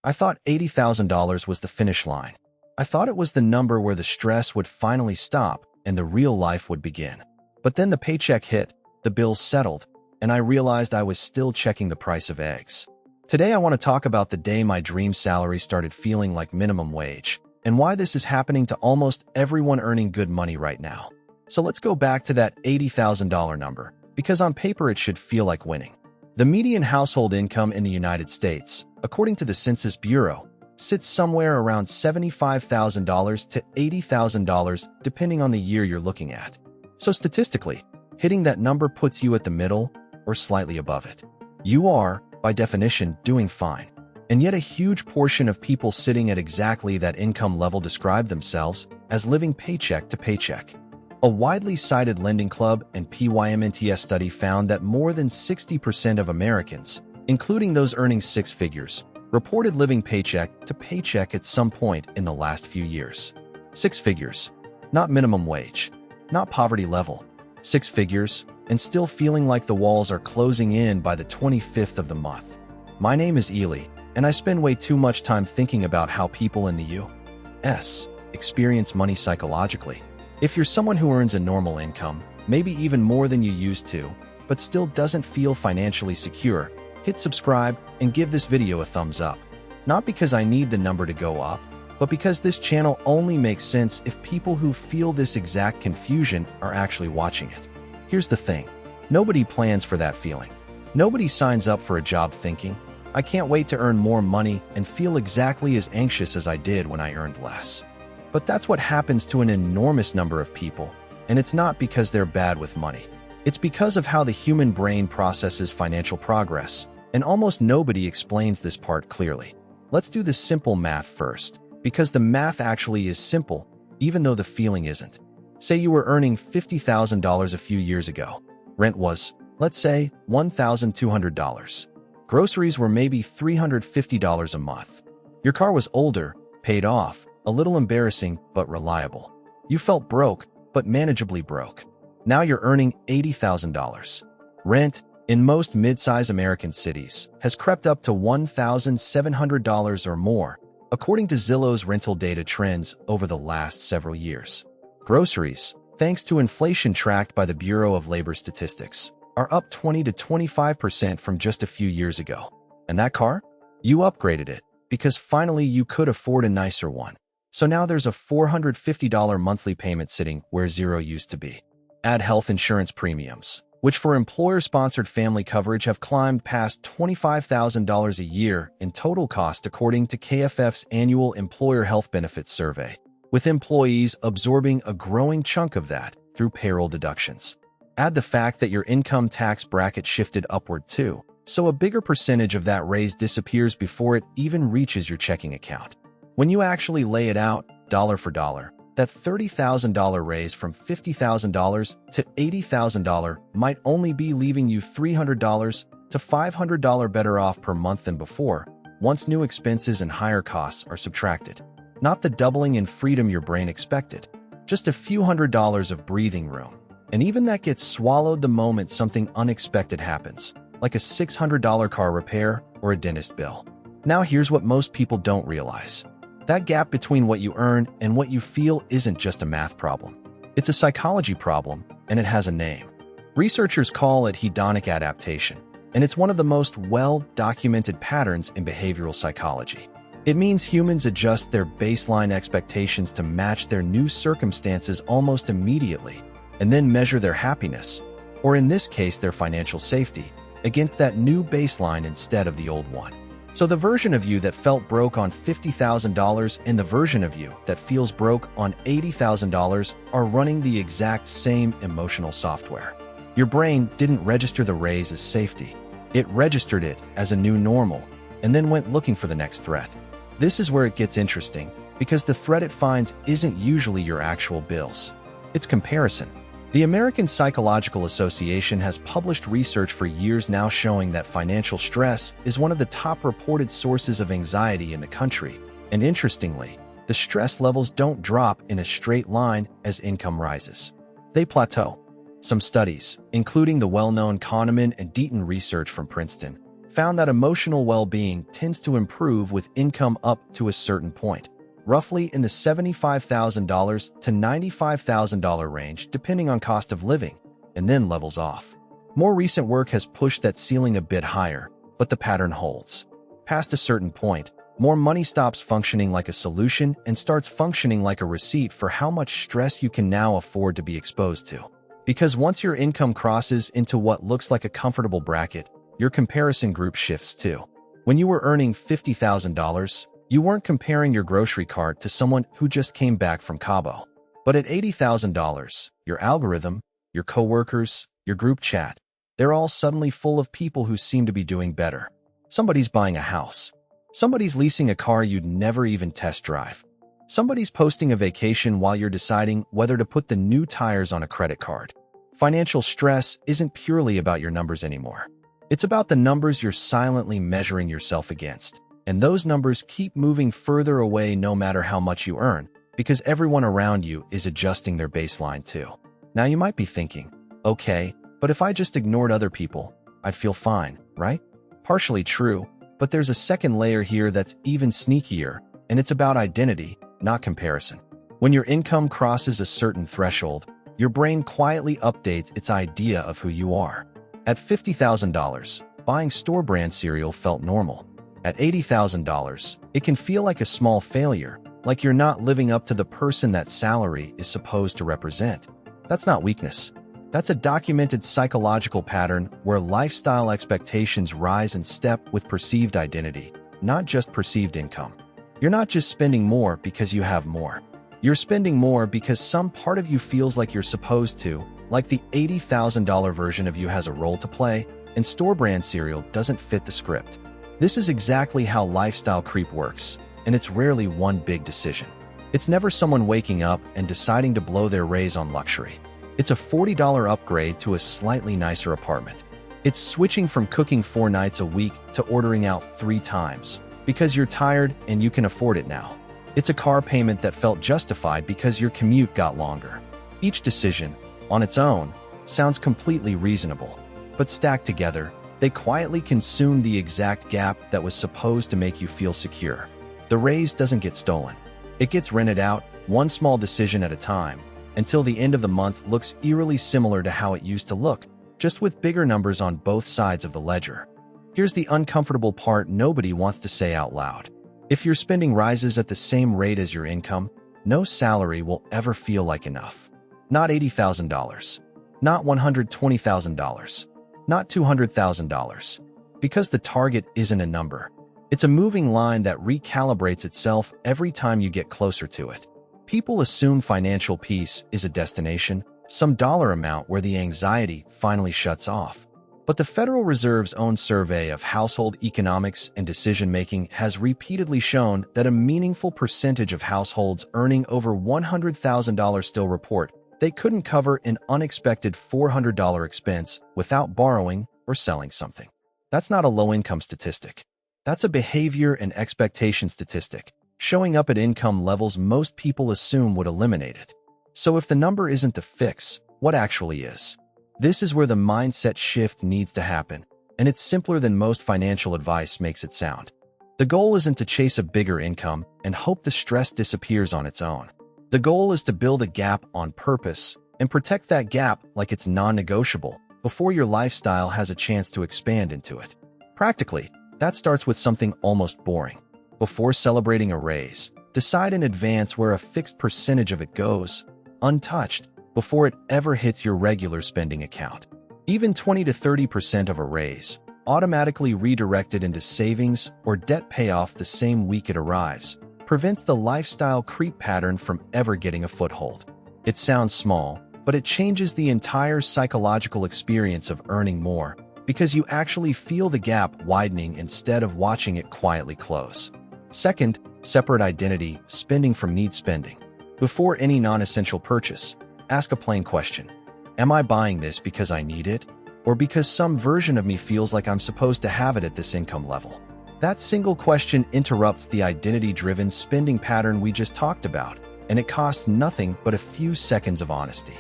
I thought $80,000 was the finish line. I thought it was the number where the stress would finally stop and the real life would begin. But then the paycheck hit, the bills settled, and I realized I was still checking the price of eggs. Today I want to talk about the day my dream salary started feeling like minimum wage, and why this is happening to almost everyone earning good money right now. So let's go back to that $80,000 number, because on paper it should feel like winning. The median household income in the United States, according to the Census Bureau, sits somewhere around $75,000 to $80,000 depending on the year you're looking at. So statistically, hitting that number puts you at the middle or slightly above it. You are, by definition, doing fine. And yet a huge portion of people sitting at exactly that income level describe themselves as living paycheck to paycheck. A widely cited Lending Club and PYMNTS study found that more than 60% of Americans, including those earning six figures, reported living paycheck to paycheck at some point in the last few years. Six figures, not minimum wage, not poverty level. Six figures, and still feeling like the walls are closing in by the 25th of the month. My name is Ely, and I spend way too much time thinking about how people in the U.S. experience money psychologically. If you're someone who earns a normal income, maybe even more than you used to, but still doesn't feel financially secure, hit subscribe and give this video a thumbs up. Not because I need the number to go up, but because this channel only makes sense if people who feel this exact confusion are actually watching it. Here's the thing. Nobody plans for that feeling. Nobody signs up for a job thinking, I can't wait to earn more money and feel exactly as anxious as I did when I earned less. But that's what happens to an enormous number of people, and it's not because they're bad with money. It's because of how the human brain processes financial progress, and almost nobody explains this part clearly. Let's do the simple math first, because the math actually is simple, even though the feeling isn't. Say you were earning $50,000 a few years ago. Rent was, let's say, $1,200. Groceries were maybe $350 a month. Your car was older, paid off, a little embarrassing but reliable. You felt broke, but manageably broke. Now you're earning $80,000. Rent, in most mid-size American cities, has crept up to $1,700 or more, according to Zillow's rental data trends over the last several years. Groceries, thanks to inflation tracked by the Bureau of Labor Statistics, are up 20 to 25% from just a few years ago. And that car? You upgraded it, because finally you could afford a nicer one. So now there's a $450 monthly payment sitting where zero used to be. Add health insurance premiums, which for employer-sponsored family coverage have climbed past $25,000 a year in total cost according to KFF's annual Employer Health Benefits Survey, with employees absorbing a growing chunk of that through payroll deductions. Add the fact that your income tax bracket shifted upward too, so a bigger percentage of that raise disappears before it even reaches your checking account. When you actually lay it out, dollar for dollar, that $30,000 raise from $50,000 to $80,000 might only be leaving you $300 to $500 better off per month than before, once new expenses and higher costs are subtracted. Not the doubling in freedom your brain expected, just a few $100s of breathing room. And even that gets swallowed the moment something unexpected happens, like a $600 car repair or a dentist bill. Now here's what most people don't realize. That gap between what you earn and what you feel isn't just a math problem. It's a psychology problem, and it has a name. Researchers call it hedonic adaptation, and it's one of the most well-documented patterns in behavioral psychology. It means humans adjust their baseline expectations to match their new circumstances almost immediately, and then measure their happiness, or in this case their financial safety, against that new baseline instead of the old one. So the version of you that felt broke on $50,000 and the version of you that feels broke on $80,000 are running the exact same emotional software. Your brain didn't register the raise as safety. It registered it as a new normal, and then went looking for the next threat. This is where it gets interesting, because the threat it finds isn't usually your actual bills. It's comparison. The American Psychological Association has published research for years now showing that financial stress is one of the top reported sources of anxiety in the country. And interestingly, the stress levels don't drop in a straight line as income rises. They plateau. Some studies, including the well-known Kahneman and Deaton research from Princeton, found that emotional well-being tends to improve with income up to a certain point, roughly in the $75,000 to $95,000 range depending on cost of living, and then levels off. More recent work has pushed that ceiling a bit higher, but the pattern holds. Past a certain point, more money stops functioning like a solution and starts functioning like a receipt for how much stress you can now afford to be exposed to. Because once your income crosses into what looks like a comfortable bracket, your comparison group shifts too. When you were earning $50,000, you weren't comparing your grocery cart to someone who just came back from Cabo. But at $80,000, your algorithm, your coworkers, your group chat, they're all suddenly full of people who seem to be doing better. Somebody's buying a house. Somebody's leasing a car you'd never even test drive. Somebody's posting a vacation while you're deciding whether to put the new tires on a credit card. Financial stress isn't purely about your numbers anymore. It's about the numbers you're silently measuring yourself against. And those numbers keep moving further away no matter how much you earn, because everyone around you is adjusting their baseline too. Now you might be thinking, okay, but if I just ignored other people, I'd feel fine, right? Partially true, but there's a second layer here that's even sneakier, and it's about identity, not comparison. When your income crosses a certain threshold, your brain quietly updates its idea of who you are. At $50,000, buying store-brand cereal felt normal. At $80,000, it can feel like a small failure, like you're not living up to the person that salary is supposed to represent. That's not weakness. That's a documented psychological pattern where lifestyle expectations rise in step with perceived identity, not just perceived income. You're not just spending more because you have more. You're spending more because some part of you feels like you're supposed to, like the $80,000 version of you has a role to play, and store-brand cereal doesn't fit the script. This is exactly how lifestyle creep works, and it's rarely one big decision. It's never someone waking up and deciding to blow their raise on luxury. It's a $40 upgrade to a slightly nicer apartment. It's switching from cooking 4 nights a week to ordering out 3 times, because you're tired and you can afford it now. It's a car payment that felt justified because your commute got longer. Each decision, on its own, sounds completely reasonable, but stacked together, they quietly consume the exact gap that was supposed to make you feel secure. The raise doesn't get stolen. It gets rented out, one small decision at a time, until the end of the month looks eerily similar to how it used to look, just with bigger numbers on both sides of the ledger. Here's the uncomfortable part nobody wants to say out loud. If your spending rises at the same rate as your income, no salary will ever feel like enough. Not $80,000. Not $120,000. Not $200,000. Because the target isn't a number. It's a moving line that recalibrates itself every time you get closer to it. People assume financial peace is a destination, some dollar amount where the anxiety finally shuts off. But the Federal Reserve's own survey of household economics and decision-making has repeatedly shown that a meaningful percentage of households earning over $100,000 still report they couldn't cover an unexpected $400 expense without borrowing or selling something. That's not a low-income statistic. That's a behavior and expectation statistic, showing up at income levels most people assume would eliminate it. So if the number isn't the fix, what actually is? This is where the mindset shift needs to happen, and it's simpler than most financial advice makes it sound. The goal isn't to chase a bigger income and hope the stress disappears on its own. The goal is to build a gap on purpose and protect that gap like it's non-negotiable before your lifestyle has a chance to expand into it. Practically, that starts with something almost boring. Before celebrating a raise, decide in advance where a fixed percentage of it goes, untouched, before it ever hits your regular spending account. Even 20 to 30% of a raise, automatically redirected into savings or debt payoff the same week it arrives, prevents the lifestyle creep pattern from ever getting a foothold. It sounds small, but it changes the entire psychological experience of earning more, because you actually feel the gap widening instead of watching it quietly close. Second, separate identity, spending from need spending. Before any non-essential purchase, ask a plain question. Am I buying this because I need it, or because some version of me feels like I'm supposed to have it at this income level? That single question interrupts the identity-driven spending pattern we just talked about, and it costs nothing but a few seconds of honesty.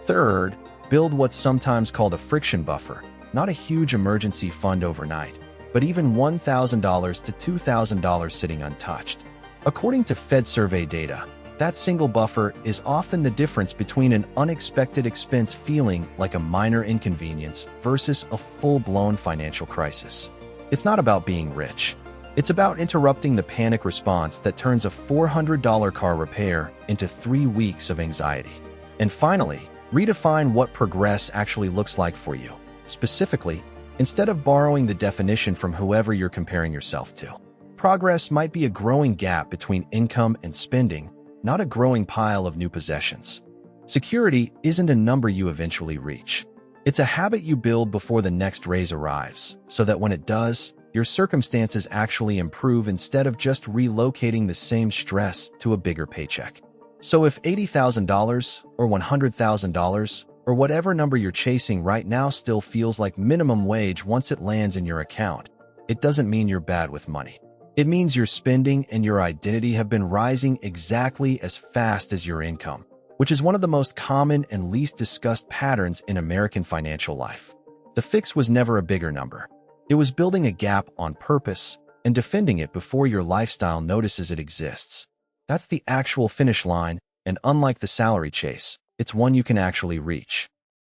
Third, build what's sometimes called a friction buffer, not a huge emergency fund overnight, but even $1,000 to $2,000 sitting untouched. According to Fed survey data, that single buffer is often the difference between an unexpected expense feeling like a minor inconvenience versus a full-blown financial crisis. It's not about being rich. It's about interrupting the panic response that turns a $400 car repair into 3 weeks of anxiety. And finally, redefine what progress actually looks like for you. Specifically, instead of borrowing the definition from whoever you're comparing yourself to, progress might be a growing gap between income and spending, not a growing pile of new possessions. Security isn't a number you eventually reach. It's a habit you build before the next raise arrives, so that when it does, your circumstances actually improve instead of just relocating the same stress to a bigger paycheck. So if $80,000 or $100,000 or whatever number you're chasing right now still feels like minimum wage once it lands in your account, it doesn't mean you're bad with money. It means your spending and your identity have been rising exactly as fast as your income, which is one of the most common and least discussed patterns in American financial life. The fix was never a bigger number. It was building a gap on purpose and defending it before your lifestyle notices it exists. That's the actual finish line, and unlike the salary chase, it's one you can actually reach.